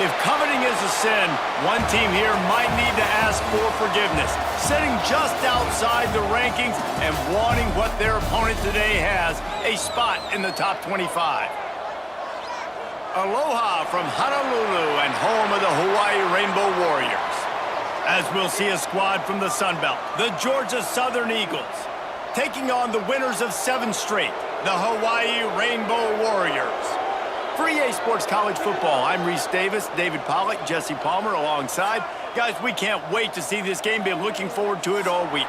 If coveting is a sin, one team here might need to ask for forgiveness, sitting just outside the rankings and wanting what their opponent today has, a spot in the top 25. Aloha from Honolulu and home of the Hawaii Rainbow Warriors. As we'll see a squad from the Sun Belt, the Georgia Southern Eagles, taking on the winners of 7 straight, the Hawaii Rainbow Warriors. For EA Sports College Football, I'm Reese Davis, David Pollack, Jesse Palmer alongside. Guys, we can't wait to see this game. Been looking forward to it all week.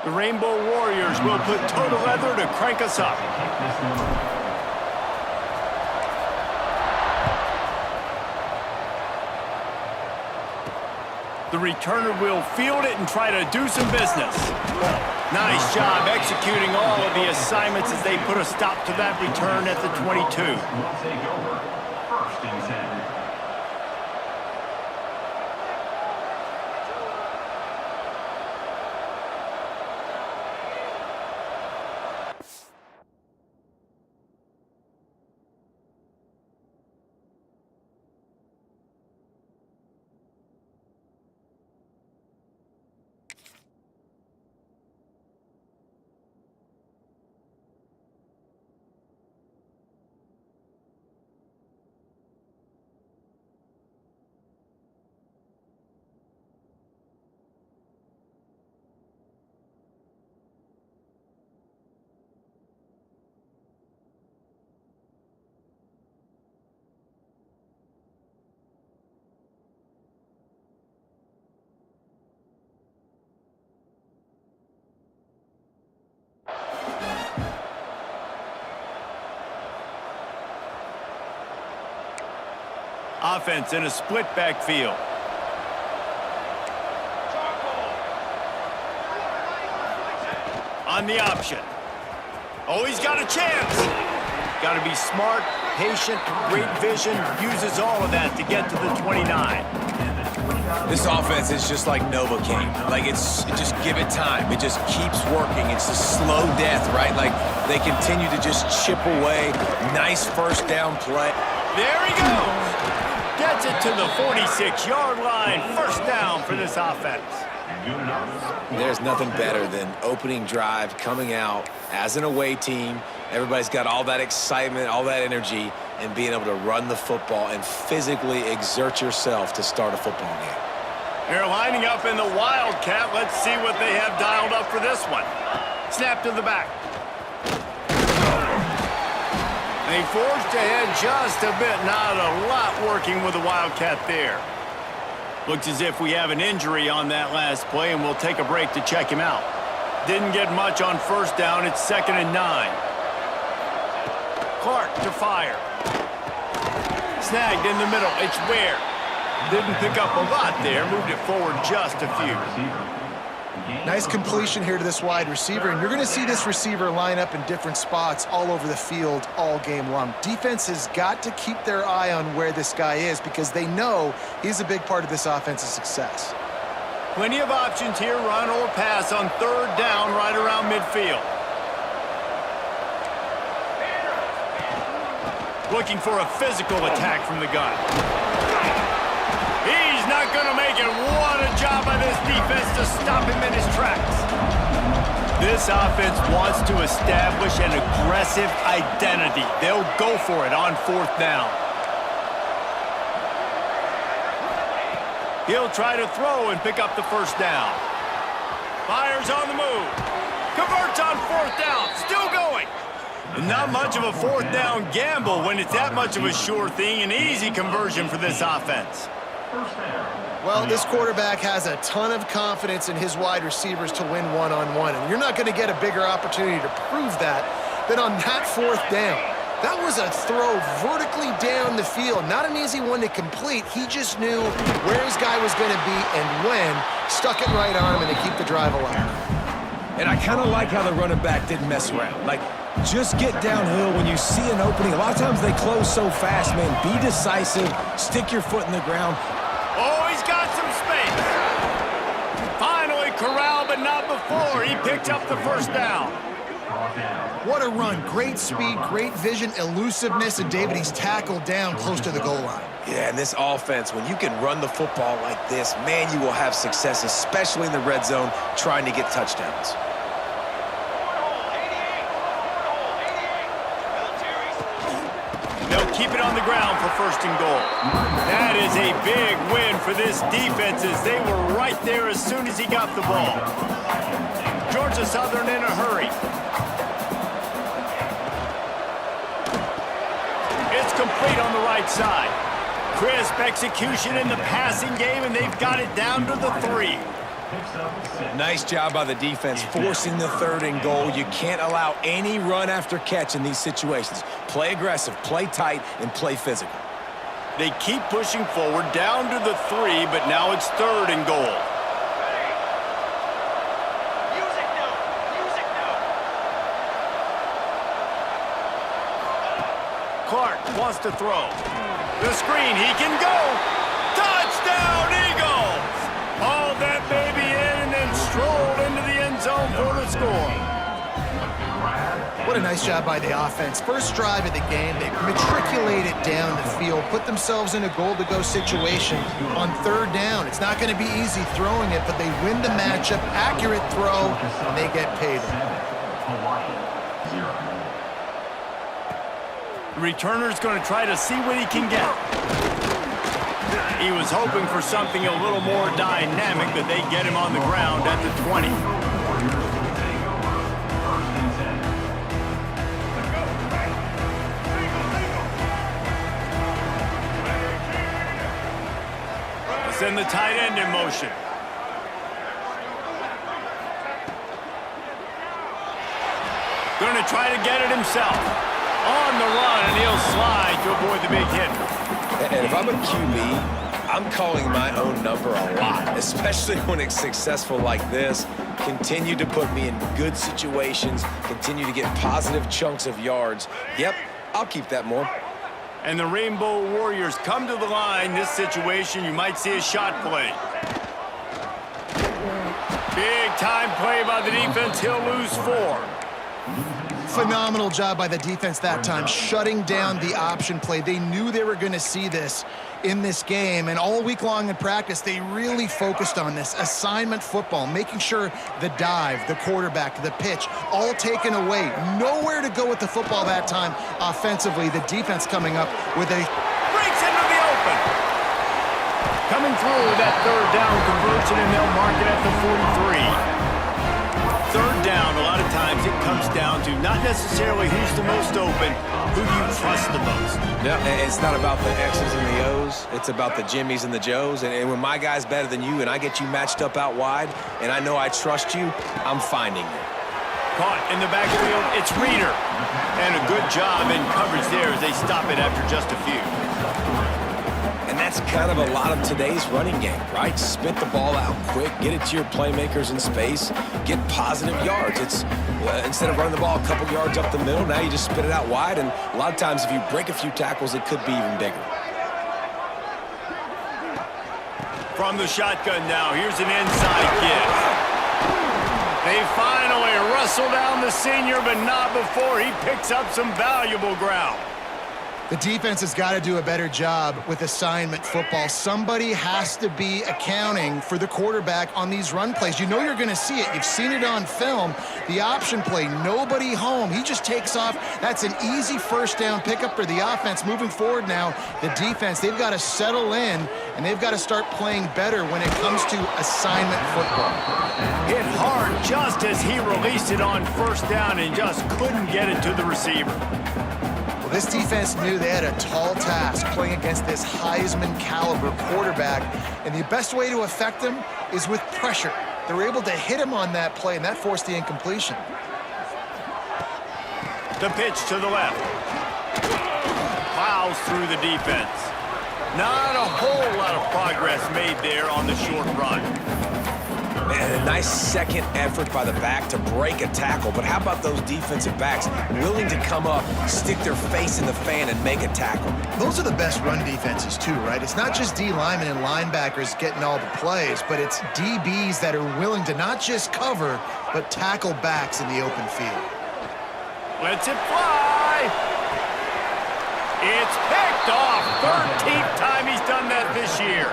The Rainbow Warriors will put total leather to crank us up. The returner will field it and try to do some business. Nice job executing all of the assignments as they put a stop to that return at the 22. First and 10. Offense in a split backfield. On the option. Oh, he's got a chance. Got to be smart, patient, great vision, uses all of that to get to the 29. This offense is just like Novocaine. Like, just give it time. It just keeps working. It's a slow death, right? Like, they continue to just chip away. Nice first down play. There he goes. Gets it to the 46-yard line. First down for this offense. There's nothing better than opening drive, coming out as an away team. Everybody's got all that excitement, all that energy, and being able to run the football and physically exert yourself to start a football game. They're lining up in the Wildcat. Let's see what they have dialed up for this one. Snap to the back. They forged ahead just a bit. Not a lot working with the Wildcat there. Looks as if we have an injury on that last play, and we'll take a break to check him out. Didn't get much on first down. It's 2nd and 9. Clark to fire. Snagged in the middle. It's Ware. Didn't pick up a lot there. Moved it forward just a few. Nice completion here to this wide receiver, and you're going to see this receiver line up in different spots all over the field all game long. Defense has got to keep their eye on where this guy is because they know he's a big part of this offense's success. Plenty of options here, run or pass on 3rd down right around midfield. Looking for a physical attack from the gun. He's not going to make it. What a job by this defense to stop him in his tracks. This offense wants to establish an aggressive identity. They'll go for it on 4th down. He'll try to throw and pick up the first down. Fires on the move. Converts on 4th down. Still going. Not much of a 4th down gamble when it's that much of a sure thing. An easy conversion for this offense. Well, this quarterback has a ton of confidence in his wide receivers to win one-on-one, and you're not going to get a bigger opportunity to prove that than on that 4th down. That was a throw vertically down the field. Not an easy one to complete. He just knew where his guy was going to be and when. Stuck it right on him, and they keep the drive alive. And I kind of like how the running back didn't mess around. Like, just get downhill when you see an opening. A lot of times they close so fast, man. Be decisive. Stick your foot in the ground. Oh, he's got some space. Finally corralled, but not before. He picked up the first down. What a run. Great speed, great vision, elusiveness, and David, he's tackled down close to the goal line. Yeah, and this offense, when you can run the football like this, man, you will have success, especially in the red zone, trying to get touchdowns. They'll keep it on the ground for first and goal. That is a big win for this defense, as they were right there as soon as he got the ball. Georgia Southern in a hurry. It's complete on the right side. Crisp execution in the passing game, and they've got it down to the 3. Nice job by the defense forcing the third and goal. You can't allow any run after catch in these situations. Play aggressive, play tight, and play physical. They keep pushing forward down to the 3, but now it's third and goal. Clark wants to throw. The screen, he can go. Touchdown, Eagles! Hauled that baby in and then strolled into the end zone for the score. What a nice job by the offense. First drive of the game, they matriculated down the field, put themselves in a goal-to-go situation on third down. It's not going to be easy throwing it, but they win the matchup. Accurate throw, and they get paid. The returner's going to try to see what he can get. He was hoping for something a little more dynamic, but they get him on the ground at the 20. Send the tight end in motion. Going to try to get it himself. On the run, and he'll slide to avoid the big hit. And if I'm a QB, I'm calling my own number a lot, especially when it's successful like this. Continue to put me in good situations, continue to get positive chunks of yards. Yep, I'll keep that more. And the Rainbow Warriors come to the line. This situation, you might see a shot play. Big time play by the defense. He'll lose 4. Phenomenal job by the defense that time, shutting down the option play. They knew they were going to see this in this game, and all week long in practice, they really focused on this assignment football, making sure the dive, the quarterback, the pitch, all taken away. Nowhere to go with the football that time offensively. The defense coming up with a... breaks into the open. Coming through that third down conversion, and they'll mark it at the 43. Third down, a lot of times it comes down to not necessarily who's the most open, who do you trust the most. Yeah, it's not about the X's and the O's. It's about the Jimmies and the Joes. And when my guy's better than you and I get you matched up out wide and I know I trust you, I'm finding you. Caught in the backfield, it's Reeder. And a good job in coverage there as they stop it after just a few. And that's kind of a lot of today's running game, right? Spit the ball out quick, get it to your playmakers in space, get positive yards. It's instead of running the ball a couple yards up the middle, now you just spit it out wide, and a lot of times if you break a few tackles, it could be even bigger. From the shotgun now, here's an inside give. They finally wrestle down the senior, but not before he picks up some valuable ground. The defense has got to do a better job with assignment football. Somebody has to be accounting for the quarterback on these run plays. You know you're going to see it. You've seen it on film. The option play, nobody home. He just takes off. That's an easy first down pickup for the offense. Moving forward now, the defense, they've got to settle in, and they've got to start playing better when it comes to assignment football. Hit hard just as he released it on first down and just couldn't get it to the receiver. Well, this defense knew they had a tall task playing against this Heisman caliber quarterback, and the best way to affect him is with pressure. They were able to hit him on that play, and that forced the incompletion. The pitch to the left. plows through the defense. Not a whole lot of progress made there on the short run. Man, a nice second effort by the back to break a tackle, but how about those defensive backs willing to come up, stick their face in the fan, and make a tackle? Those are the best run defenses too, right? It's not just D linemen and linebackers getting all the plays, but it's DBs that are willing to not just cover, but tackle backs in the open field. Lets it fly. It's picked off. 13th time he's done that this year.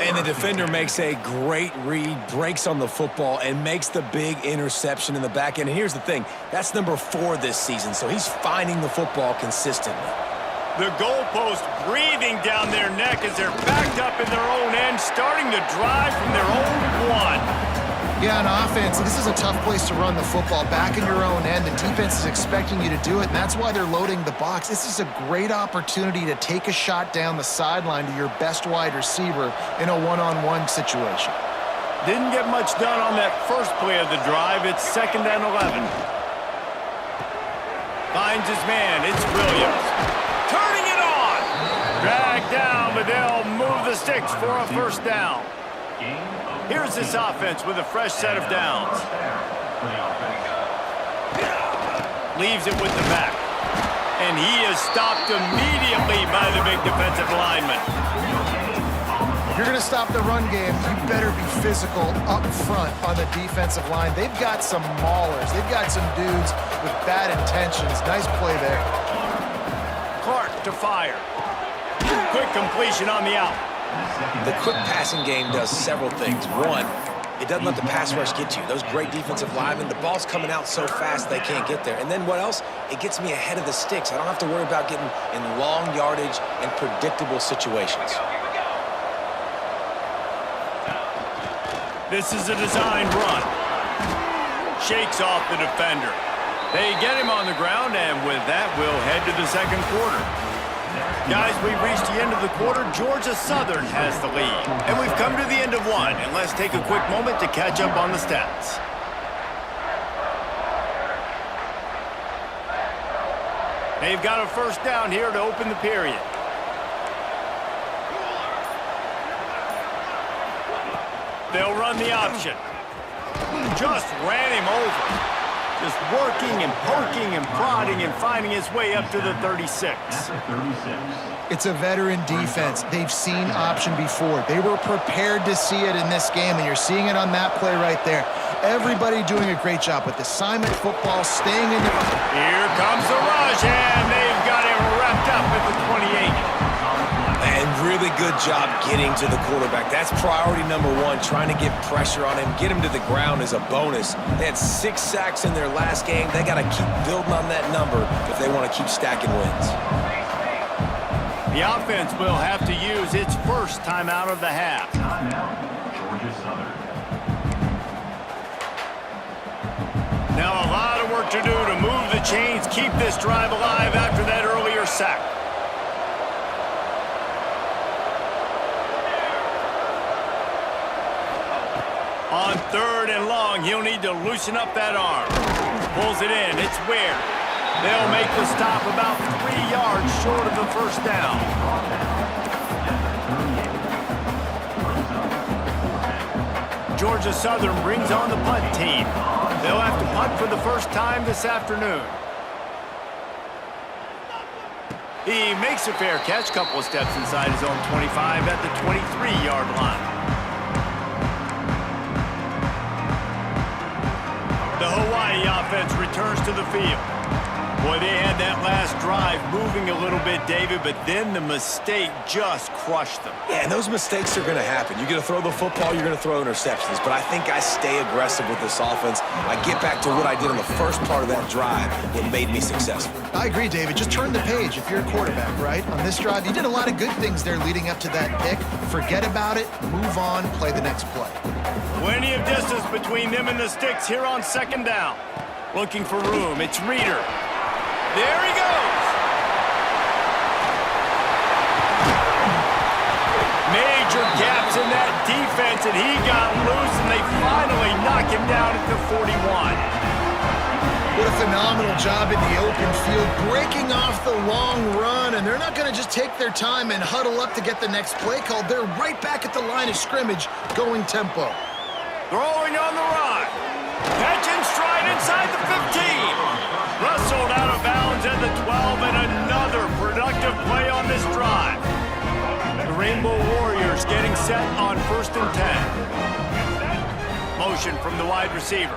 And the defender makes a great read, breaks on the football, and makes the big interception in the back end. And here's the thing, that's number 4 this season, so he's finding the football consistently. The goalpost breathing down their neck as they're backed up in their own end, starting to drive from their own 1. Yeah, on offense, this is a tough place to run the football. Back in your own end, the defense is expecting you to do it, and that's why they're loading the box. This is a great opportunity to take a shot down the sideline to your best wide receiver in a one-on-one situation. Didn't get much done on that first play of the drive. It's 2nd and 11. Finds his man. It's Williams. Turning it on. Dragged down, but they'll move the sticks for a first down. Here's this offense with a fresh set of downs. Leaves it with the back. And he is stopped immediately by the big defensive lineman. If you're going to stop the run game, you better be physical up front on the defensive line. They've got some maulers. They've got some dudes with bad intentions. Nice play there. Clark to fire. Quick completion on the out. The quick passing game does several things. One, it doesn't let the pass rush get you. Those great defensive linemen, the ball's coming out so fast they can't get there. And then what else? It gets me ahead of the sticks. I don't have to worry about getting in long yardage and predictable situations. This is a designed run. Shakes off the defender. They get him on the ground, and with that, we'll head to the second quarter. Guys, we've reached the end of the quarter. Georgia Southern has the lead. And we've come to the end of one. And let's take a quick moment to catch up on the stats. They've got a first down here to open the period. They'll run the option. Just ran him over. Just working and poking and prodding and finding his way up to the 36. It's a veteran defense. They've seen option before. They were prepared to see it in this game, and you're seeing it on that play right there. Everybody doing a great job with assignment football, staying in the... Here comes the rush, and they've got him wrapped up at the 28. And really good job getting to the quarterback. That's priority number 1, trying to get pressure on him, get him to the ground is a bonus. They had 6 sacks in their last game. They got to keep building on that number if they want to keep stacking wins. The offense will have to use its first timeout of the half. Georgia Southern. Now a lot of work to do to move the chains, keep this drive alive after that earlier sack. On 3rd and long, he'll need to loosen up that arm. Pulls it in. It's Ware. They'll make the stop about 3 yards short of the first down. Georgia Southern brings on the punt team. They'll have to punt for the first time this afternoon. He makes a fair catch, couple of steps inside his own 25 at the 23-yard line. The Hawaii offense returns to the field. Boy, they had that last drive moving a little bit, David, but then the mistake just crushed them. Yeah, and those mistakes are going to happen. You're going to throw the football, you're going to throw interceptions. But I think I stay aggressive with this offense. I get back to what I did on the first part of that drive, what made me successful. I agree, David. Just turn the page if you're a quarterback, right? On this drive, you did a lot of good things there leading up to that pick. Forget about it, move on, play the next play. Plenty of distance between them and the sticks here on 2nd down. Looking for room. It's Reeder. There he goes. Major gaps in that defense, and he got loose, and they finally knock him down at the 41. What a phenomenal job in the open field, breaking off the long run, and they're not going to just take their time and huddle up to get the next play called. They're right back at the line of scrimmage, going tempo. Throwing on the run. Catch in stride inside the 15. Wrestled out of bounds at the 12, and another productive play on this drive. The Rainbow Warriors getting set on 1st and 10. Motion from the wide receiver.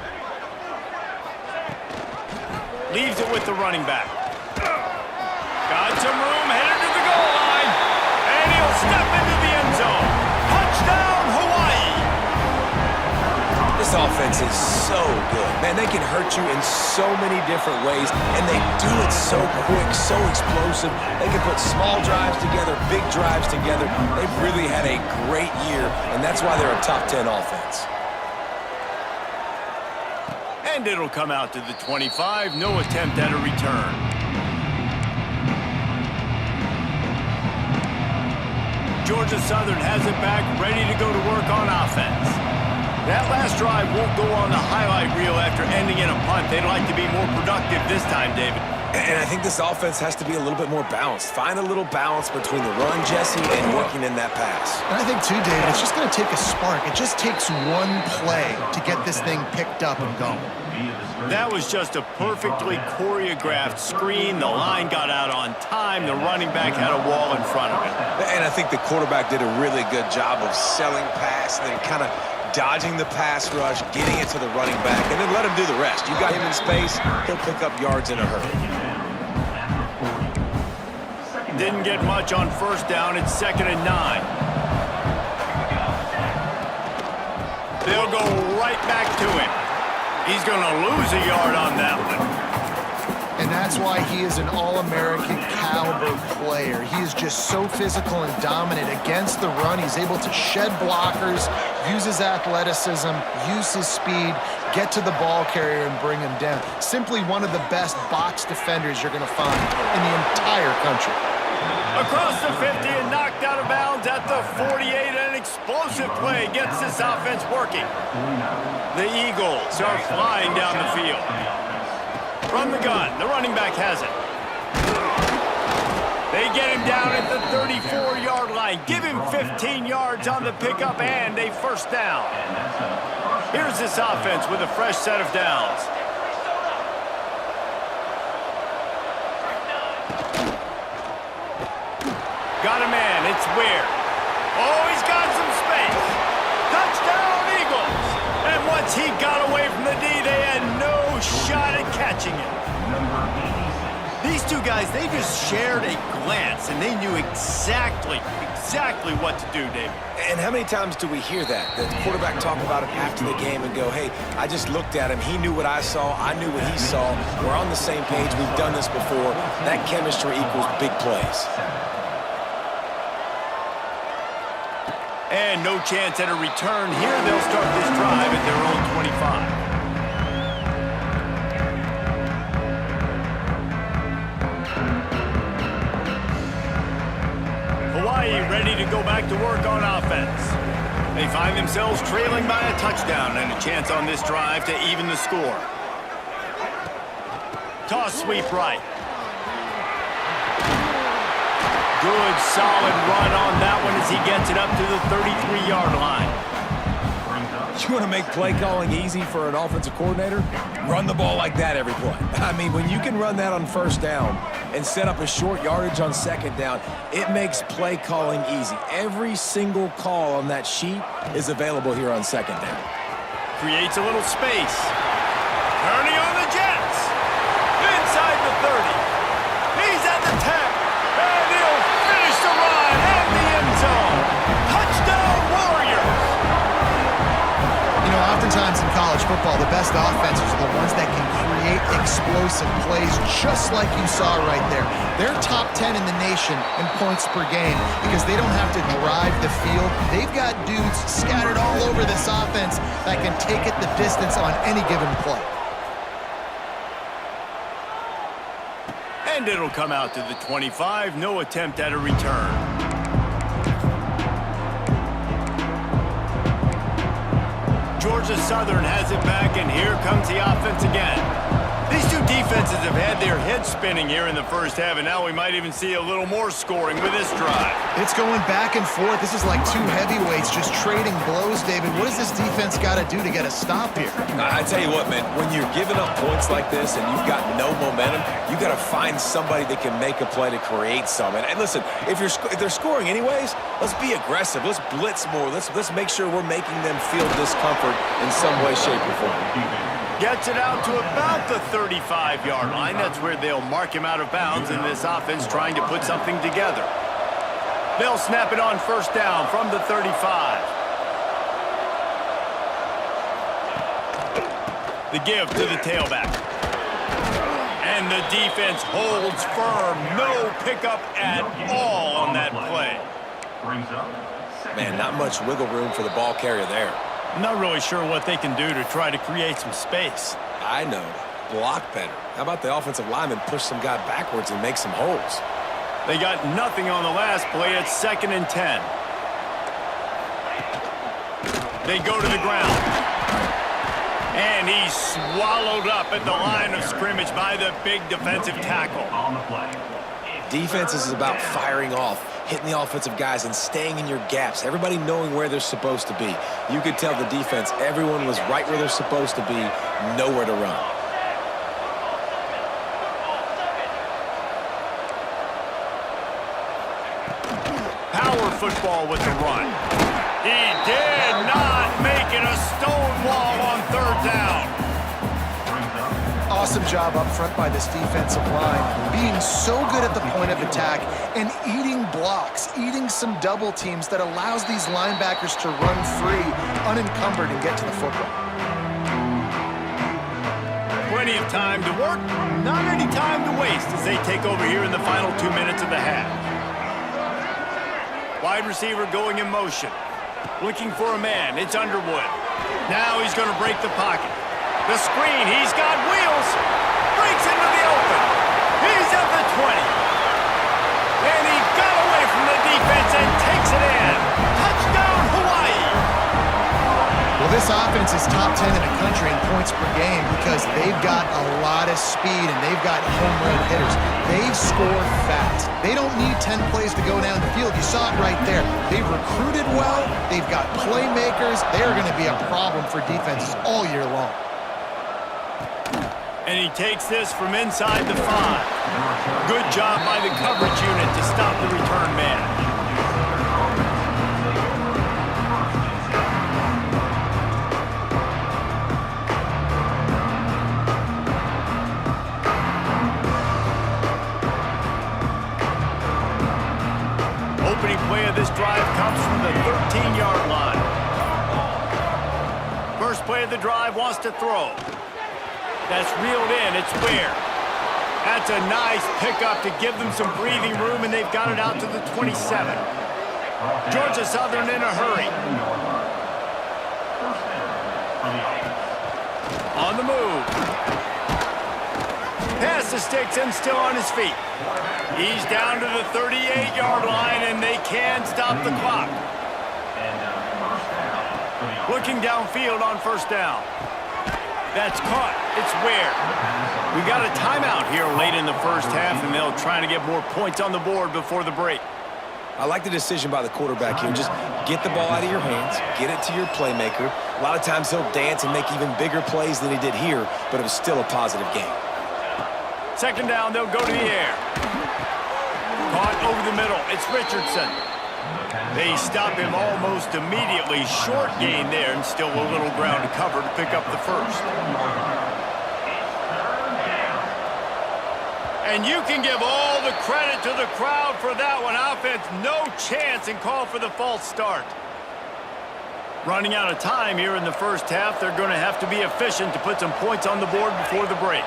Leaves it with the running back. Got some room, headed to the goal line. And he'll step into the end zone. Touchdown, Hawaii! This offense is so good. Man, they can hurt you in so many different ways, and they do it so quick, so explosive. They can put small drives together, big drives together. They've really had a great year, and that's why they're a top 10 offense. And it'll come out to the 25. No attempt at a return. Georgia Southern has it back, ready to go to work on offense. That last drive won't go on the highlight reel after ending in a punt. They'd like to be more productive this time, David. And I think this offense has to be a little bit more balanced. Find a little balance between the run, Jesse, and working in that pass. And I think, too, David, it's just going to take a spark. It just takes one play to get this thing picked up and going. That was just a perfectly choreographed screen. The line got out on time. The running back had a wall in front of it. And I think the quarterback did a really good job of selling pass and then kind of dodging the pass rush, getting it to the running back, and then let him do the rest. You got him in space, he'll pick up yards in a hurry. Didn't get much on 1st down. It's 2nd and 9. They'll go right back to him. He's going to lose a yard on that one. And that's why he is an All-American caliber player. He is just so physical and dominant against the run. He's able to shed blockers, use his athleticism, use his speed, get to the ball carrier and bring him down. Simply one of the best box defenders you're going to find in the entire country. Across the 50 and knocked out of bounds at the 48. An explosive play gets this offense working. The Eagles are flying down the field. From the gun, the running back has it. They get him down at the 34-yard line. Give him 15 yards on the pickup and a 1st down. Here's this offense with a fresh set of downs. Got a man, it's Weir. Oh, he's got some space. Touchdown, Eagles. And once he got away from the D, they had no shot at catching him. These two guys, they just shared a glance, and they knew exactly what to do, David. And how many times do we hear that? The quarterback talk about it after the game and go, hey, I just looked at him. He knew what I saw. I knew what he saw. We're on the same page. We've done this before. That chemistry equals big plays. And no chance at a return here. They'll start this drive at their own 25. Hawaii ready to go back to work on offense. They find themselves trailing by a touchdown and a chance on this drive to even the score. Toss sweep right. Good, solid run on that one as he gets it up to the 33-yard line. You want to make play calling easy for an offensive coordinator? Run the ball like that every play. I mean, when you can run that on 1st down and set up a short yardage on 2nd down, it makes play calling easy. Every single call on that sheet is available here on 2nd down. Creates a little space. Turning on the Jets. Inside the 30. He's at the 10. And he'll finish the run and the end zone. Touchdown, Warriors. You know, oftentimes in college football, the best offenses are the ones that can create explosive plays just like you saw right there. They're top 10 in the nation in points per game because they don't have to drive the field. They've got dudes scattered all over this offense that can take it the distance on any given play. And it'll come out to the 25. No attempt at a return. Georgia Southern has it back, and here comes the offense again. These two defenses have had their heads spinning here in the first half, and now we might even see a little more scoring with this drive. It's going back and forth. This is like two heavyweights just trading blows, David. What does this defense got to do to get a stop here? I tell you what, man, when you're giving up points like this and you've got no momentum, you got to find somebody that can make a play to create some. And listen, if they're scoring anyways, let's be aggressive. Let's blitz more. Let's make sure we're making them feel discomfort in some way, shape, or form. Gets it out to about the 35-yard line. That's where they'll mark him out of bounds in this offense trying to put something together. They'll snap it on first down from the 35. The give to the tailback. And the defense holds firm. No pickup at all on that play. Man, not much wiggle room for the ball carrier there. I'm not really sure what they can do to try to create some space. I know. Block better. How about the offensive lineman push some guy backwards and make some holes? They got nothing on the last play. It's 2nd and 10. They go to the ground. And he's swallowed up at the line of scrimmage by the big defensive tackle. On the play. Defense is about firing off, hitting the offensive guys and staying in your gaps, everybody knowing where they're supposed to be. You could tell the defense, everyone was right where they're supposed to be, nowhere to run. Power football with the run. He did not make it a stonewall on 3rd down. Awesome job up front by this defensive line, being so good at the point of attack and eating blocks, eating some double teams that allows these linebackers to run free, unencumbered, and get to the football. Plenty of time to work, not any time to waste as they take over here in the final 2 minutes of the half. Wide receiver going in motion. Looking for a man. It's Underwood. Now he's going to break the pocket. The screen. He's got wheels. Breaks into the open. He's at the 20. And he got away from the defense and takes it in. Touchdown, Hawaii. Well, this offense is top 10 in the country in points per game because they've got a lot of speed and they've got home run hitters. They score fast. They don't need 10 plays to go down the field. You saw it right there. They've recruited well. They've got playmakers. They're going to be a problem for defenses all year long. And he takes this from inside the 5. Good job by the coverage unit to stop the return man. Opening play of this drive comes from the 13-yard line. First play of the drive wants to throw. That's reeled in. It's Ware. That's a nice pickup to give them some breathing room, and they've got it out to the 27. Georgia Southern in a hurry. On the move. Pass the sticks and still on his feet. He's down to the 38-yard line, and they can stop the clock. Looking downfield on first down. That's caught. It's Ware. We got a timeout here late in the first half, and they'll try to get more points on the board before the break. I like the decision by the quarterback here. Just get the ball out of your hands, get it to your playmaker. A lot of times he'll dance and make even bigger plays than he did here, but it was still a positive game. 2nd down, they'll go to the air. Caught over the middle. It's Richardson. They stop him almost immediately. Short gain there, and still a little ground to cover to pick up the first. And you can give all the credit to the crowd for that one. Offense, no chance, and call for the false start. Running out of time here in the first half. They're going to have to be efficient to put some points on the board before the break.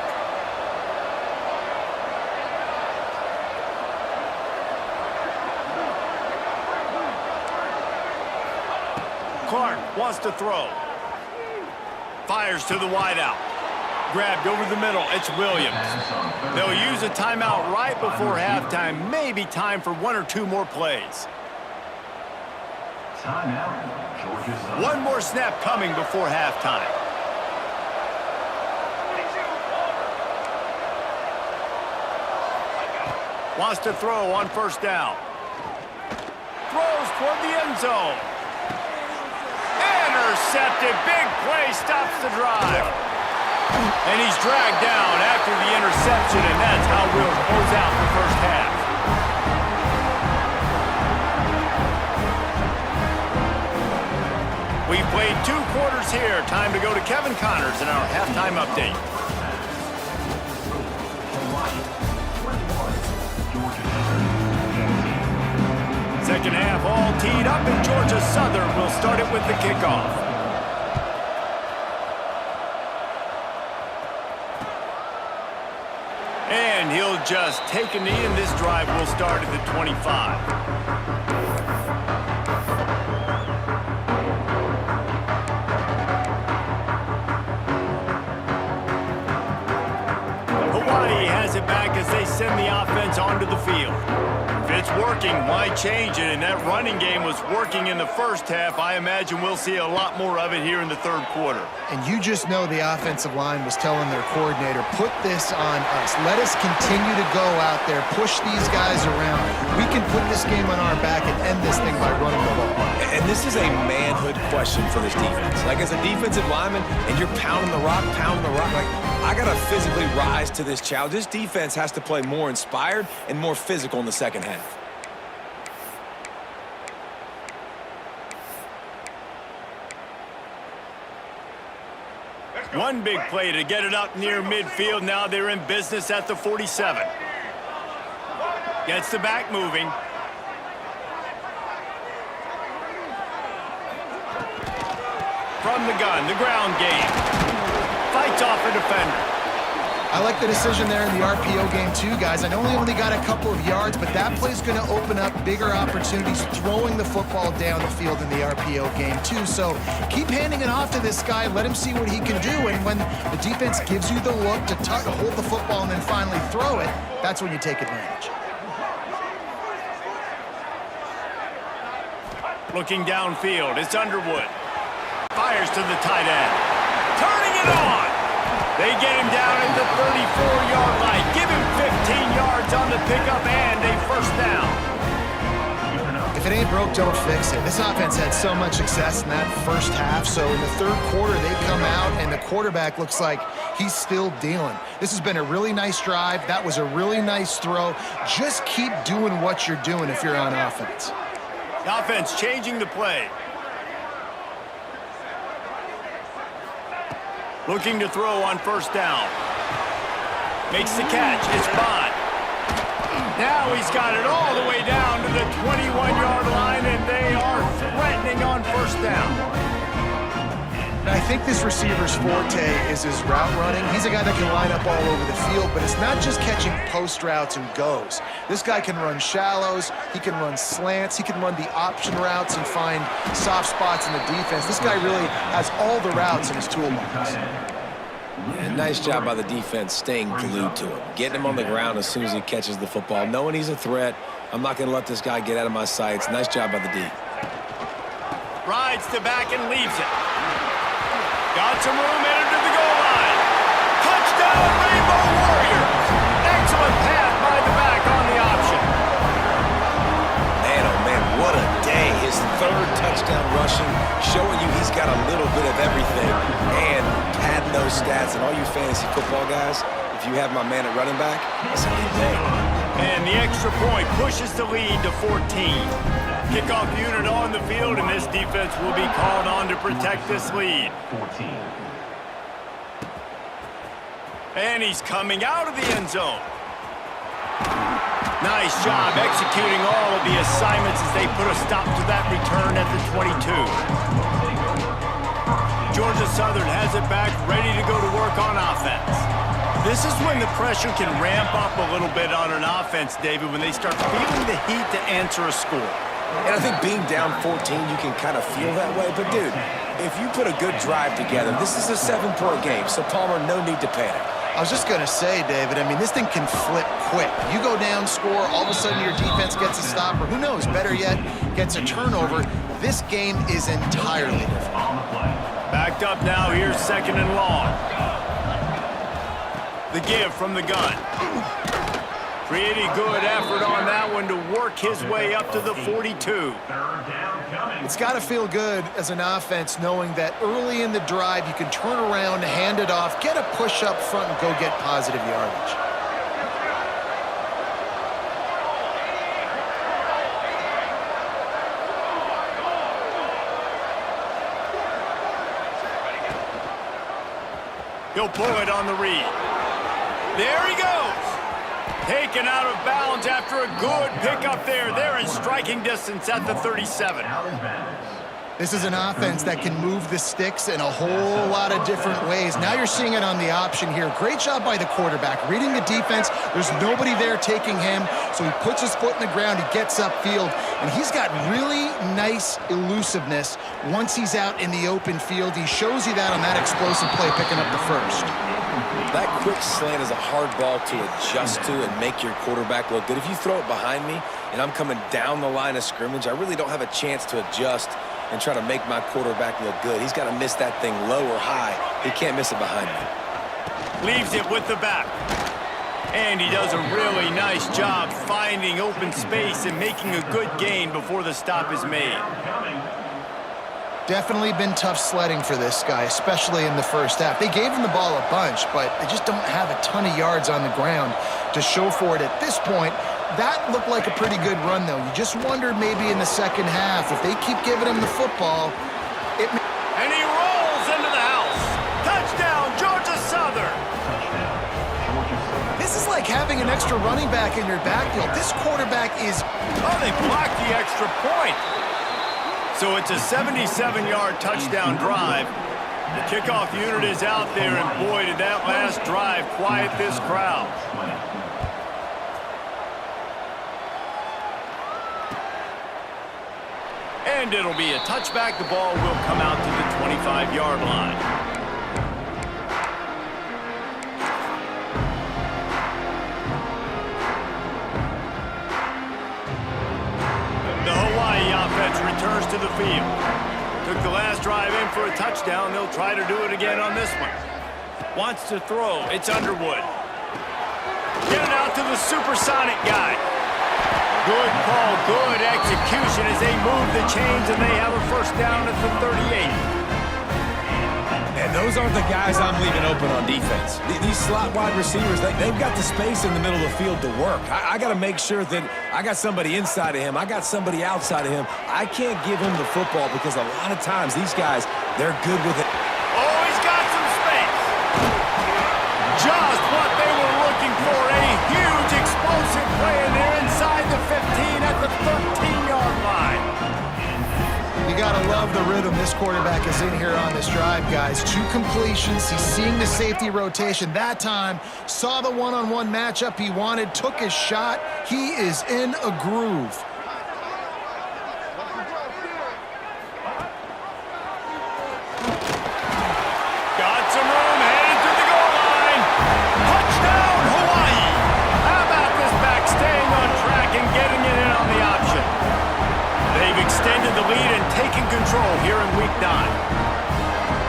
Clark wants to throw. Fires to the wideout. Grabbed over the middle. It's Williams. They'll use a timeout right before halftime. Maybe time for 1 or 2 more plays. Timeout, Georgia Southern. One more snap coming before halftime. Wants to throw on first down. Throws toward the end zone. Intercepted. Big play stops the drive. And he's dragged down after the interception, and that's how we'll close out the first half. We've played 2 quarters here. Time to go to Kevin Connors in our halftime update. Second half all teed up, and Georgia Southern will start it with the kickoff. And he'll just take a knee, and this drive will start at the 25. Hawaii has it back as they send the offense onto the field. If it's working, why change it? And that running game was working in the first half. I imagine we'll see a lot more of it here in the third quarter. And you just know the offensive line was telling their coordinator, put this on us. Let us continue to go out there, push these guys around. We can put this game on our back and end this thing by running the ball. And this is a manhood question for this defense. Like, as a defensive lineman, and you're pounding the rock, like, I got to physically rise to this challenge. This defense has to play more inspired and more physical in the second half. One big play to get it up near midfield. Now they're in business at the 47. Gets the back moving. From the gun, the ground game. Fights off a defender. I like the decision there in the RPO game too, guys. I know he only got a couple of yards, but that play's going to open up bigger opportunities throwing the football down the field in the RPO game too. So keep handing it off to this guy. Let him see what he can do. And when the defense gives you the look to hold the football and then finally throw it, that's when you take advantage. Looking downfield, it's Underwood. Fires to the tight end. Turning it on. They get him down at the 34-yard line. Give him 15 yards on the pickup and a first down. If it ain't broke, don't fix it. This offense had so much success in that first half, so in the third quarter they come out and the quarterback looks like he's still dealing. This has been a really nice drive. That was a really nice throw. Just keep doing what you're doing if you're on offense. The offense changing the play. Looking to throw on first down. Makes the catch. It's Bond. Now he's got it all the way down to the 21-yard line, and they are threatening on first down. I think this receiver's forte is his route running. He's a guy that can line up all over the field, but it's not just catching post routes and goes. This guy can run shallows, he can run slants, he can run the option routes and find soft spots in the defense. This guy really has all the routes in his toolbox. Yeah, nice job by the defense staying glued to him, getting him on the ground as soon as he catches the football, knowing he's a threat. I'm not going to let this guy get out of my sights. Nice job by the D. Rides the back and leaves it. Got some room, entered to the goal line. Touchdown, Rainbow Warriors. Excellent pass by the back on the option. Man, oh man, what a day. His third touchdown rushing, showing you he's got a little bit of everything. And padding those stats, and all you fantasy football guys, if you have my man at running back, it's a good day. And the extra point pushes the lead to 14. Kickoff unit on the field, and this defense will be called on to protect this lead. 14. And he's coming out of the end zone. Nice job executing all of the assignments as they put a stop to that return at the 22. Georgia Southern has it back, ready to go to work on offense. This is when the pressure can ramp up a little bit on an offense, David, when they start feeling the heat to answer a score. And I think being down 14, you can kind of feel that way. But, dude, if you put a good drive together, this is a 7-point game. So, Palmer, no need to panic. I was just going to say, David, I mean, this thing can flip quick. You go down, score, all of a sudden your defense gets a stop, or who knows, better yet, gets a turnover. This game is entirely different. Backed up now, here's second and long. The give from the gun. Pretty good effort on that one to work his way up to the 42. Third down coming. It's got to feel good as an offense knowing that early in the drive you can turn around, hand it off, get a push up front, and go get positive yardage. He'll pull it on the read. There he goes. Taken out of bounds after a good pickup there. They're in striking distance at the 37. Out of bounds. This is an offense that can move the sticks in a whole lot of different ways. Now you're seeing it on the option here. Great job by the quarterback. Reading the defense, there's nobody there taking him, so he puts his foot in the ground, he gets upfield, and he's got really nice elusiveness once he's out in the open field. He shows you that on that explosive play, picking up the first. That quick slant is a hard ball to adjust to and make your quarterback look good. If you throw it behind me and I'm coming down the line of scrimmage, I really don't have a chance to adjust and try to make my quarterback look good. He's got to miss that thing low or high. He can't miss it behind me. Leaves it with the back. And he does a really nice job finding open space and making a good gain before the stop is made. Definitely been tough sledding for this guy, especially in the first half. They gave him the ball a bunch, but they just don't have a ton of yards on the ground to show for it at this point. That looked like a pretty good run, though. You just wondered maybe in the second half, if they keep giving him the football, it may... And he rolls into the house. Touchdown, Georgia Southern. This is like having an extra running back in your backfield. This quarterback is... Oh, they blocked the extra point. So it's a 77-yard touchdown drive. The kickoff unit is out there, and boy, did that last drive quiet this crowd. And it'll be a touchback. The ball will come out to the 25-yard line. The Hawaii offense returns to the field. Took the last drive in for a touchdown. They'll try to do it again on this one. Wants to throw. It's Underwood. Get it out to the supersonic guy. Good call, good execution as they move the chains, and they have a first down at the 38. And those aren't the guys I'm leaving open on defense. These slot wide receivers, they've got the space in the middle of the field to work. I got to make sure that I got somebody inside of him. I got somebody outside of him. I can't give him the football because a lot of times these guys, they're good with it. Oh, he's got some space. Just what they were looking for. A huge explosive play, and they're inside the 15 at the 13-yard line. You gotta love the rhythm this quarterback is in here on this drive, guys. 2 completions. He's seeing the safety rotation. That time, saw the one-on-one matchup he wanted, took his shot. He is in a groove. Got some room, headed to the goal line. Touchdown, Hawaii. How about this back staying on track and getting it in on the option? They've extended the lead and taken control here in week 9.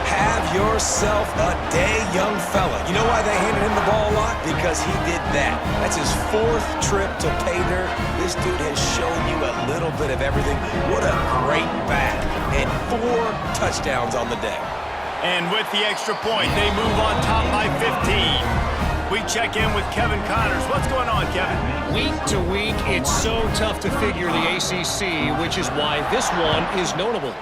Have yourself a day, young fella. You know why they handed him the ball a lot? Because he did that. That's his 4th trip to pay dirt. This dude has shown you a little bit of everything. What a great back. And 4 touchdowns on the day. And with the extra point, they move on top by 15. We check in with Kevin Connors. What's going on, Kevin? Week to week, it's so tough to figure the ACC, which is why this one is notable.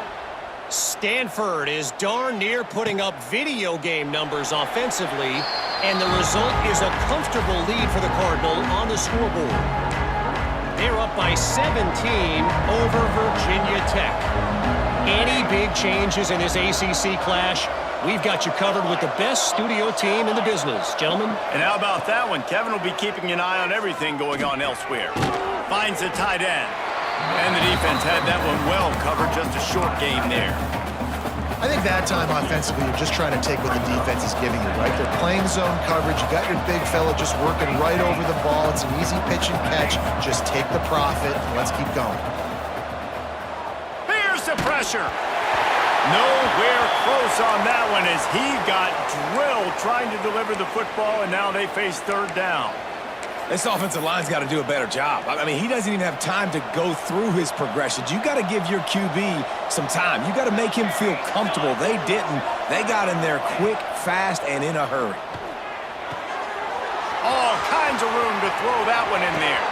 Stanford is darn near putting up video game numbers offensively, and the result is a comfortable lead for the Cardinal on the scoreboard. They're up by 17 over Virginia Tech. Any big changes in this ACC clash, we've got you covered with the best studio team in the business, gentlemen. And how about that one? Kevin will be keeping an eye on everything going on elsewhere. Finds a tight end. And the defense had that one well covered, just a short game there. I think that time offensively, you're just trying to take what the defense is giving you, right? They're playing zone coverage. You got your big fella just working right over the ball. It's an easy pitch and catch. Just take the profit and let's keep going. Here's the pressure. Nowhere close on that one as he got drilled trying to deliver the football, and now they face 3rd down. This offensive line's got to do a better job. I mean, he doesn't even have time to go through his progressions. You got to give your QB some time. You got to make him feel comfortable. They didn't. They got in there quick, fast, and in a hurry. All kinds of room to throw that one in there.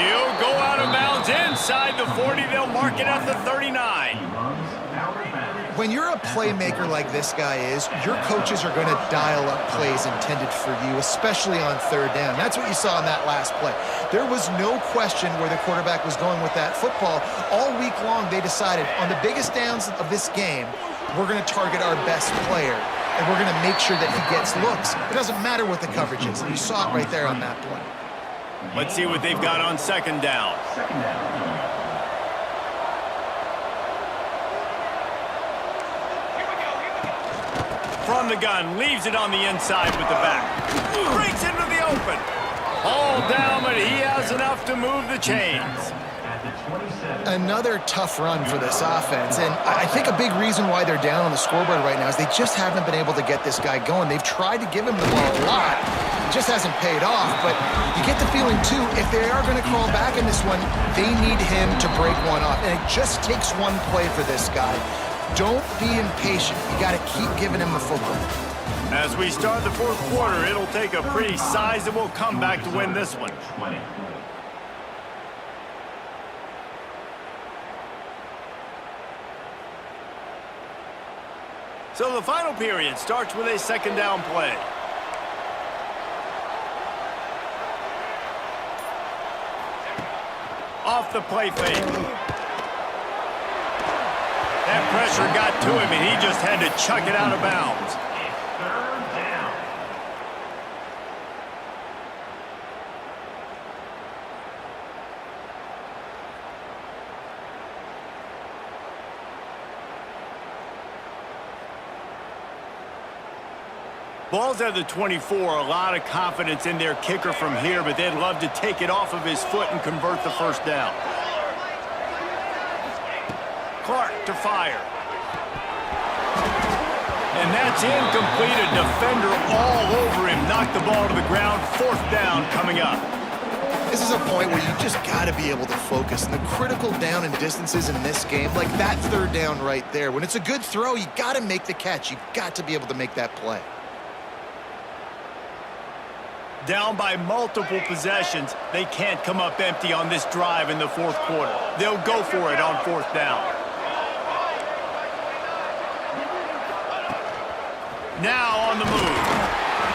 He'll go out of bounds inside the 40. They'll mark it at the 39. When you're a playmaker like this guy is, your coaches are going to dial up plays intended for you, especially on third down. That's what you saw in that last play. There was no question where the quarterback was going with that football. All week long, they decided on the biggest downs of this game, we're going to target our best player, and we're going to make sure that he gets looks. It doesn't matter what the coverage is. And you saw it right there on that play. Let's see what they've got on second down. From the gun, leaves it on the inside with the back. Breaks into the open. All down, but he has enough to move the chains. Another tough run for this offense, and I think a big reason why they're down on the scoreboard right now is they just haven't been able to get this guy going. They've tried to give him the ball a lot. It just hasn't paid off, but you get the feeling, too, if they are going to crawl back in this one, they need him to break one off, and it just takes one play for this guy. Don't be impatient. You got to keep giving him the football. As we start the fourth quarter, it'll take a pretty sizable comeback to win this one. So the final period starts with a second down play. Off the play fake. That pressure got to him, and he just had to chuck it out of bounds. Third down. Ball's at the 24. A lot of confidence in their kicker from here, but they'd love to take it off of his foot and convert the first down. Clark to fire. And that's incomplete. A defender all over him. Knocked the ball to the ground. Fourth down coming up. This is a point where you just got to be able to focus. And the critical down and distances in this game, like that third down right there, when it's a good throw, you got to make the catch. You got to be able to make that play. Down by multiple possessions, they can't come up empty on this drive in the fourth quarter. They'll go for it on fourth down. Now on the move.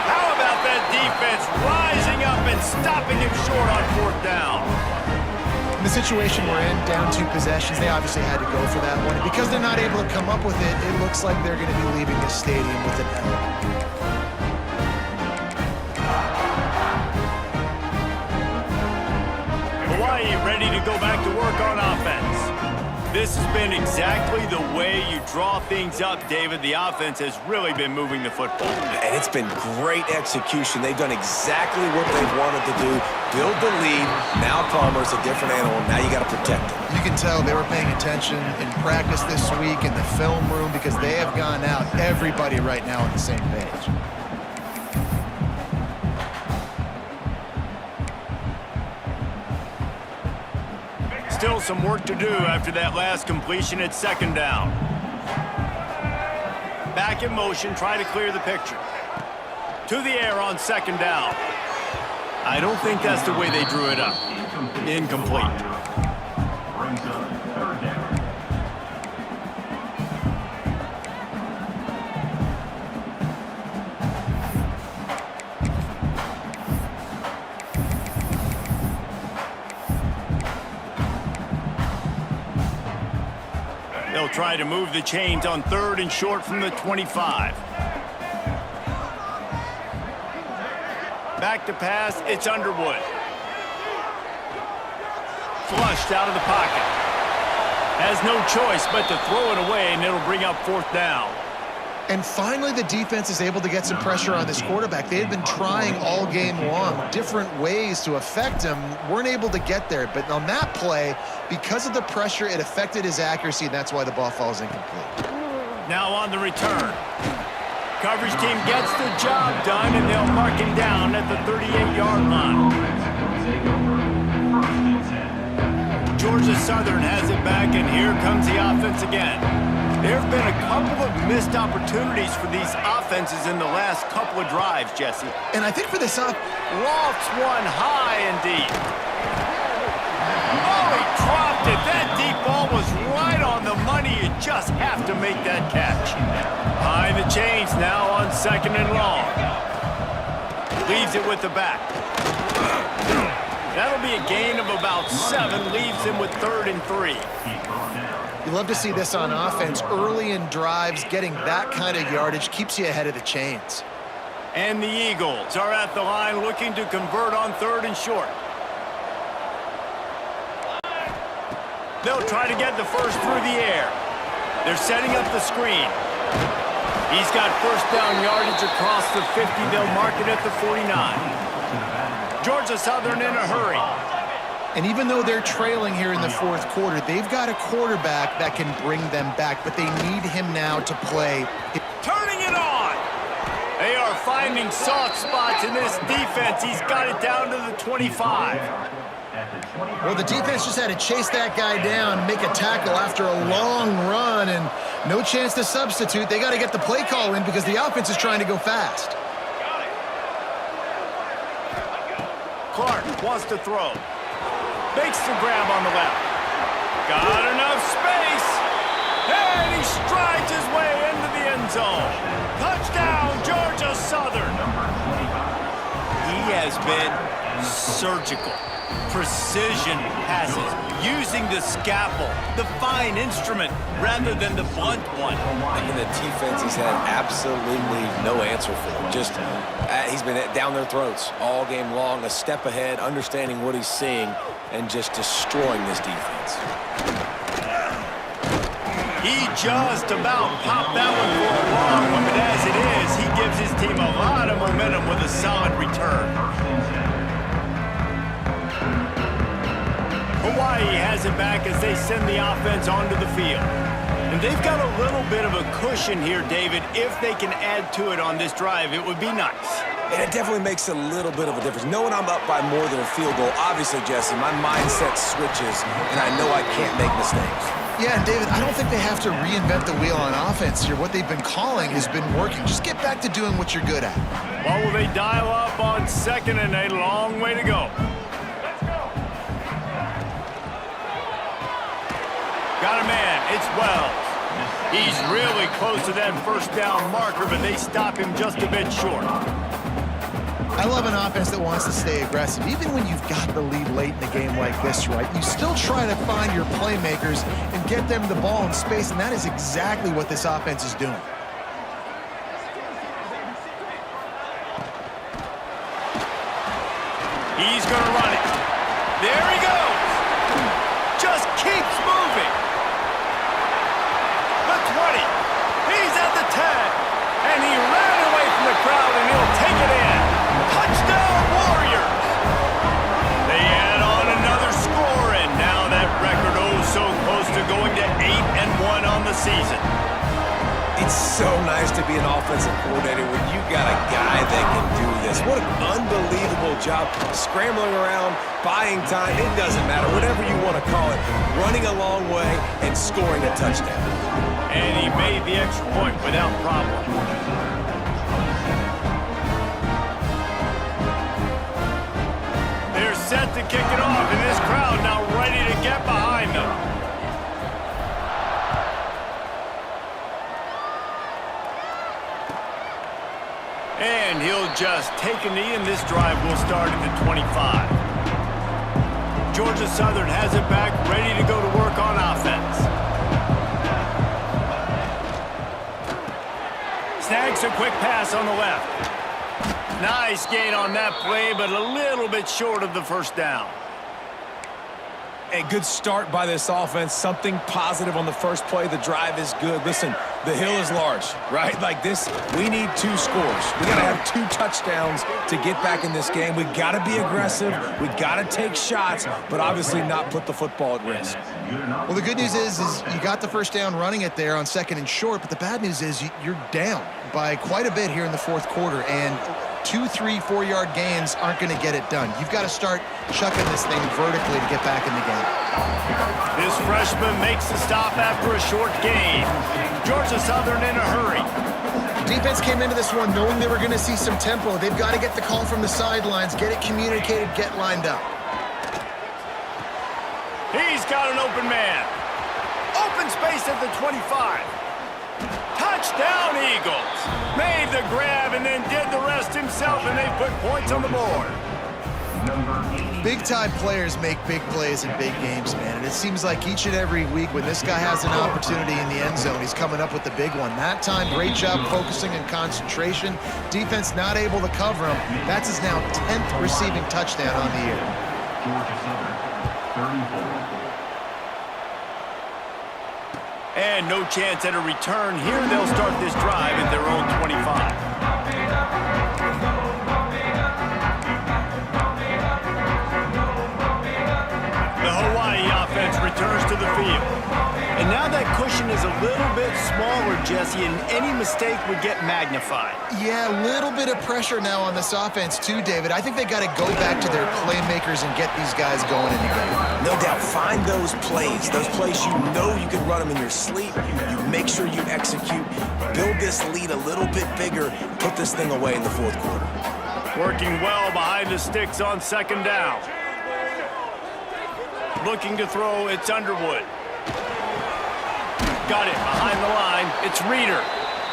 How about that defense rising up and stopping him short on fourth down? In the situation we're in, down 2 possessions, they obviously had to go for that one. And because they're not able to come up with it, it looks like they're going to be leaving the stadium with an L. Hawaii ready to go back to work on offense. This has been exactly the way you draw things up, David. The offense has really been moving the football. And it's been great execution. They've done exactly what they've wanted to do. Build the lead. Now Palmer's a different animal. Now you got to protect him. You can tell they were paying attention in practice this week in the film room because they have gone out, everybody right now on the same page. Still some work to do after that last completion at second down. Back in motion, try to clear the picture. To the air on second down. I don't think that's the way they drew it up. Incomplete. Brings up third down. They'll try to move the chains on third and short from the 25. Back to pass, it's Underwood. Flushed out of the pocket. Has no choice but to throw it away, and it'll bring up fourth down. And finally, the defense is able to get some pressure on this quarterback. They had been trying all game long different ways to affect him, weren't able to get there. But on that play, because of the pressure, it affected his accuracy, and that's why the ball falls incomplete. Now on the return. coverage team gets the job done, and they'll mark him down at the 38-yard line. Georgia Southern has it back, and here comes the offense again. There have been a couple of missed opportunities for these offenses in the last couple of drives, Jesse. And I think for this Lofts one high and deep. Oh, he dropped it. That deep ball was right on the money. You just have to make that catch. Behind the chains now on 2nd and long. Leaves it with the back. That'll be a gain of about 7. Leaves him with 3rd and 3. You love to see this on offense. Early in drives, getting that kind of yardage keeps you ahead of the chains. And the Eagles are at the line looking to convert on 3rd and short. They'll try to get the first through the air. They're setting up the screen. He's got first down yardage across the 50. They'll mark it at the 49. Georgia Southern in a hurry. And even though they're trailing here in the 4th quarter, they've got a quarterback that can bring them back, but they need him now to play. Turning it on. They are finding soft spots in this defense. He's got it down to the 25. Well, the defense just had to chase that guy down, make a tackle after a long run, and no chance to substitute. They got to get the play call in because the offense is trying to go fast. Clark wants to throw. Makes the grab on the left. Got enough space. And he strides his way into the end zone. Touchdown, Georgia Southern. He has been surgical. Precision passes, using the scalpel, the fine instrument, rather than the blunt one. And the defense has had absolutely no answer for him. Just, he's been down their throats all game long, a step ahead, understanding what he's seeing, and just destroying this defense. He just about popped that one for a long one, but as it is, he gives his team a lot of momentum with a solid return. Hawaii has it back as they send the offense onto the field. And they've got a little bit of a cushion here, David. If they can add to it on this drive, it would be nice. And it definitely makes a little bit of a difference. Knowing I'm up by more than a field goal, obviously, Jesse, my mindset switches, and I know I can't make mistakes. Yeah, and David, I don't think they have to reinvent the wheel on offense here. What they've been calling has been working. Just get back to doing what you're good at. Well, will they dial up on 2nd and a long way to go? Got a man. It's Wells. He's really close to that first down marker, but they stop him just a bit short. I love an offense that wants to stay aggressive. Even when you've got the lead late in a game like this, right, you still try to find your playmakers and get them the ball in space, and that is exactly what this offense is doing. He's going to run it. There he goes. Just keeps moving. The 20. He's at the 10. And he ran away from the crowd, and he'll take it in. Touchdown, Warriors. They add on another score, and now that record so close to going to 8-1 on the season. It's so nice to be an offensive coordinator when you got a guy that can do this. What an unbelievable job. Scrambling around, buying time, it doesn't matter. Whatever you want to call it. Running a long way and scoring a touchdown. And he made the extra point without problem. They're set to kick it off, and this crowd now ready to get behind them. And he'll just take a knee, and this drive will start at the 25. Georgia Southern has it back, ready to go to work on offense. Snags a quick pass on the left. Nice gain on that play, but a little bit short of the first down. A good start by this offense. Something positive on the first play. The drive is good. Listen, the hill is large, right? Like this, we need 2 scores. We got to have 2 touchdowns to get back in this game. We got to be aggressive. We got to take shots, but obviously not put the football at risk. Well, the good news is you got the first down running it there on 2nd and short, but the bad news is you're down by quite a bit here in the 4th quarter, and 2, 3, 4-yard gains aren't going to get it done. You've got to start chucking this thing vertically to get back in the game. This freshman makes the stop after a short gain. Georgia Southern in a hurry. Defense came into this one knowing they were going to see some tempo. They've got to get the call from the sidelines, get it communicated, get lined up. He's got an open man. Open space at the 25. Touchdown, Eagles. Made the grab and then did the rest himself, and they put points on the board. Big-time players make big plays in big games, man. And it seems like each and every week when this guy has an opportunity in the end zone, he's coming up with the big one. That time, great job focusing and concentration. Defense not able to cover him. That's his now 10th receiving touchdown on the year. Georgia Southern, 34. And no chance at a return. Here they'll start this drive at their own 25. The Hawaii offense returns to the field. And now that cushion is a little bit smaller, Jesse, and any mistake would get magnified. Yeah, a little bit of pressure now on this offense too, David. I think they got to go back to their playmakers and get these guys going in the game. No doubt, find those plays you know you can run them in your sleep. You make sure you execute, build this lead a little bit bigger, put this thing away in the 4th quarter. Working well behind the sticks on 2nd down. Looking to throw, it's Underwood. Got it behind the line. It's Reeder.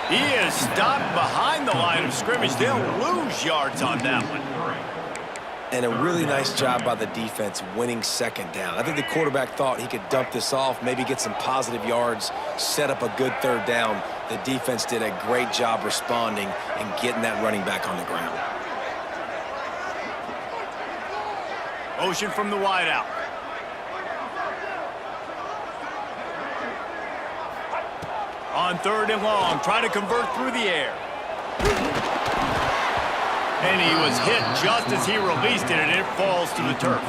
He is stopped behind the line of scrimmage. They'll lose yards on that one. And a really nice job by the defense winning 2nd down. I think the quarterback thought he could dump this off, maybe get some positive yards, set up a good 3rd down. The defense did a great job responding and getting that running back on the ground. Motion from the wideout. On 3rd and long, trying to convert through the air. And he was hit just as he released it, and it falls to the turf.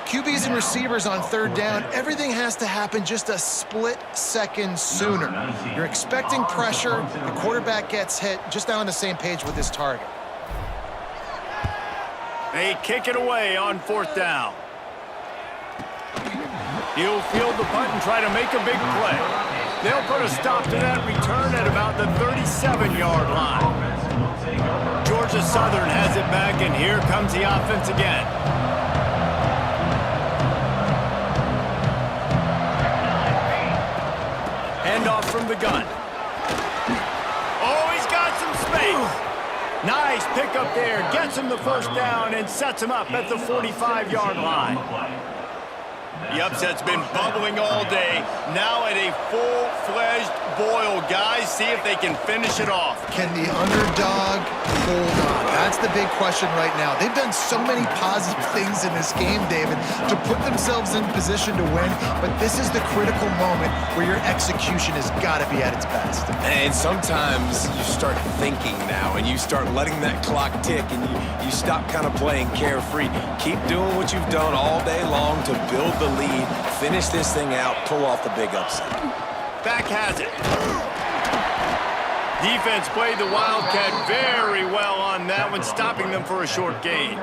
QBs and receivers on 3rd down, everything has to happen just a split second sooner. You're expecting pressure, the quarterback gets hit, just not on the same page with his target. They kick it away on 4th down. He'll field the punt and try to make a big play. They'll put a stop to that return at about the 37-yard line. Georgia Southern has it back, and here comes the offense again. Handoff from the gun. Oh, he's got some space. Nice pickup there. Gets him the 1st down and sets him up at the 45-yard line. The upset's been bubbling all day. Now at a full-fledged boil. Guys, see if they can finish it off. Can the underdog hold on? That's the big question right now. They've done so many positive things in this game, David, to put themselves in position to win, but this is the critical moment where your execution has got to be at its best. And sometimes you start thinking now, and you start letting that clock tick, and you stop kind of playing carefree. Keep doing what you've done all day long to build the lead, finish this thing out, pull off the big upset. Back has it. Defense played the Wildcat very well on that one, stopping them for a short gain.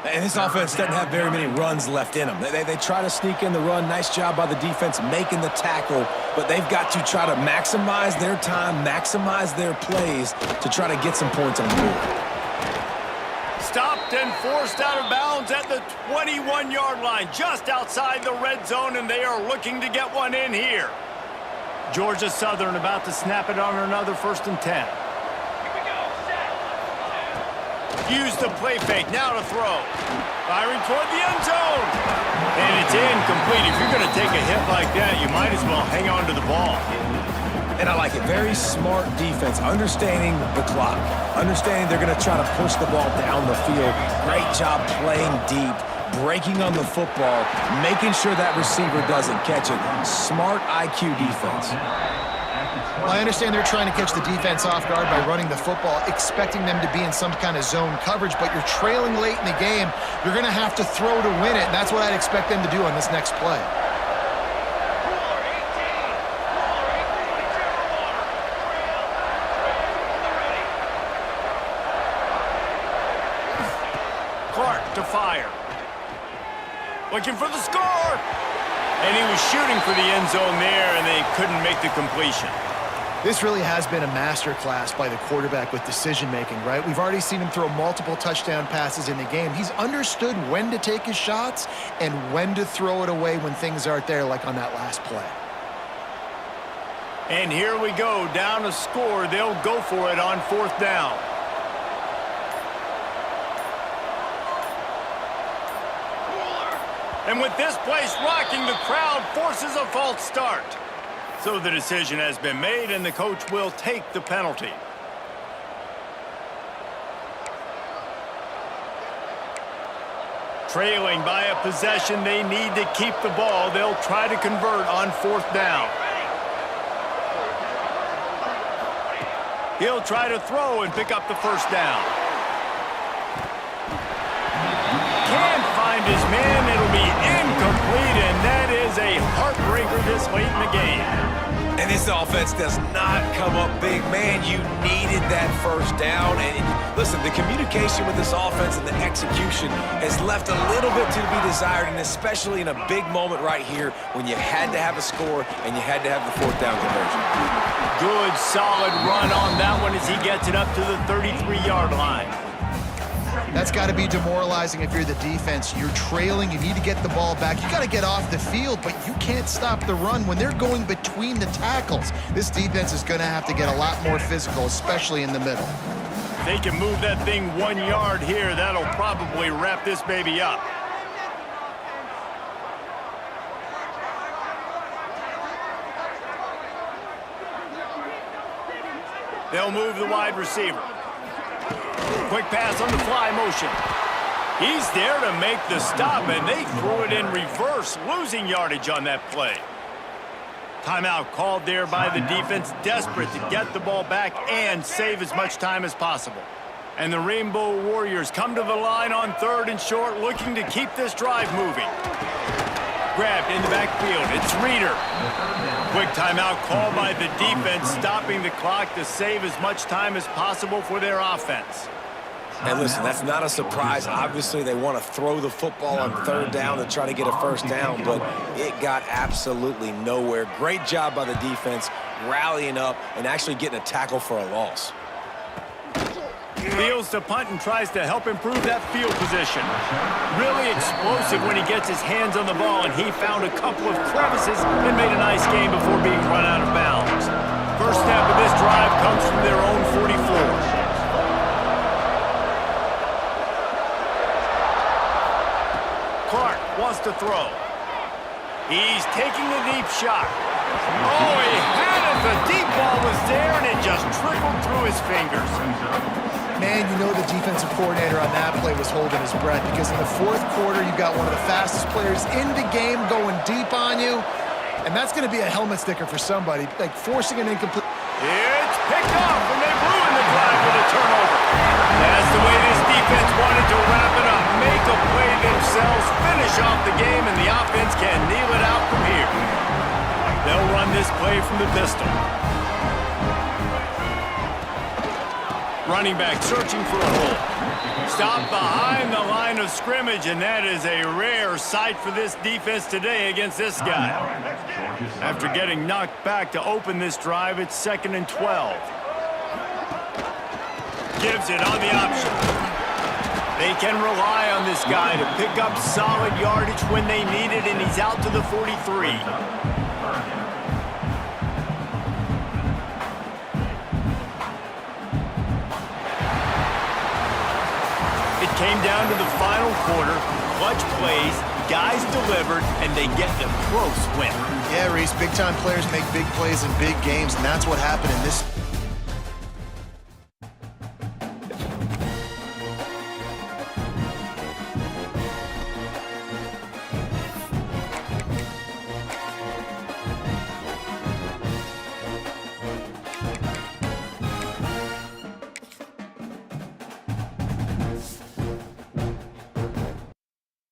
And this offense doesn't have very many runs left in them. They try to sneak in the run. Nice job by the defense making the tackle, but they've got to try to maximize their time, maximize their plays to try to get some points on the board. Stopped and forced out of bounds at the 21-yard line, just outside the red zone, and they are looking to get one in here. Georgia Southern about to snap it on another 1st and 10. Use the play fake, now to throw. Firing toward the end zone. And it's incomplete. If you're going to take a hit like that, you might as well hang on to the ball. And I like it. Very smart defense, understanding the clock, understanding they're going to try to push the ball down the field. Great job playing deep, breaking on the football, making sure that receiver doesn't catch it. Smart IQ defense. Well, I understand they're trying to catch the defense off guard by running the football, expecting them to be in some kind of zone coverage, but you're trailing late in the game. You're going to have to throw to win it, and that's what I'd expect them to do on this next play. Clark to fire. Looking for the score. And he was shooting for the end zone there, and they couldn't make the completion. This really has been a masterclass by the quarterback with decision-making, right? We've already seen him throw multiple touchdown passes in the game. He's understood when to take his shots and when to throw it away when things aren't there, like on that last play. And here we go, down a score. They'll go for it on 4th down. And with this place rocking, the crowd forces a false start. So the decision has been made, and the coach will take the penalty. Trailing by a possession, they need to keep the ball. They'll try to convert on 4th down. He'll try to throw and pick up the 1st down. Can't find his man. It'll be incomplete, and that is a heartbreaker this late in the game. And this offense does not come up big. Man, you needed that 1st down. And listen, the communication with this offense and the execution has left a little bit to be desired, and especially in a big moment right here when you had to have a score and you had to have the 4th down conversion. Good, solid run on that one as he gets it up to the 33-yard line. That's got to be demoralizing if you're the defense. You're trailing. You need to get the ball back. You got to get off the field, but you can't stop the run when they're going between the tackles. This defense is going to have to get a lot more physical, especially in the middle. If they can move that thing 1 yard here, that'll probably wrap this baby up. They'll move the wide receiver. Quick pass on the fly motion. He's there to make the stop, and they threw it in reverse, losing yardage on that play. Timeout called there by the defense, desperate to get the ball back and save as much time as possible. And the Rainbow Warriors come to the line on 3rd and short, looking to keep this drive moving. Grabbed in the backfield. It's Reeder. Quick timeout called by the defense, stopping the clock to save as much time as possible for their offense. And listen, that's not a surprise. Obviously, they want to throw the football on 3rd down to try to get a 1st down, but it got absolutely nowhere. Great job by the defense, rallying up and actually getting a tackle for a loss. Fields to punt and tries to help improve that field position. Really explosive when he gets his hands on the ball, and he found a couple of crevices and made a nice game before being run out of bounds. First snap of this drive comes from their own 44. Clark wants to throw. He's taking the deep shot. Oh, he had it. The deep ball was there, and it just trickled through his fingers. Man, you know the defensive coordinator on that play was holding his breath, because in the 4th quarter, you've got one of the fastest players in the game going deep on you, and that's going to be a helmet sticker for somebody, like forcing an incomplete. It's picked off, and they ruined the drive with a turnover. That's the way this defense wanted to wrap it up. Make a play themselves, finish off the game, and the offense can kneel it out from here. They'll run this play from the pistol. Running back searching for a hole. Stopped behind the line of scrimmage, and that is a rare sight for this defense today against this guy. After getting knocked back to open this drive, it's 2nd and 12. Gives it on the option. They can rely on this guy to pick up solid yardage when they need it, and he's out to the 43. Came down to the final quarter, clutch plays, guys delivered, and they get the close win. Yeah, Reese, big-time players make big plays in big games, and that's what happened in this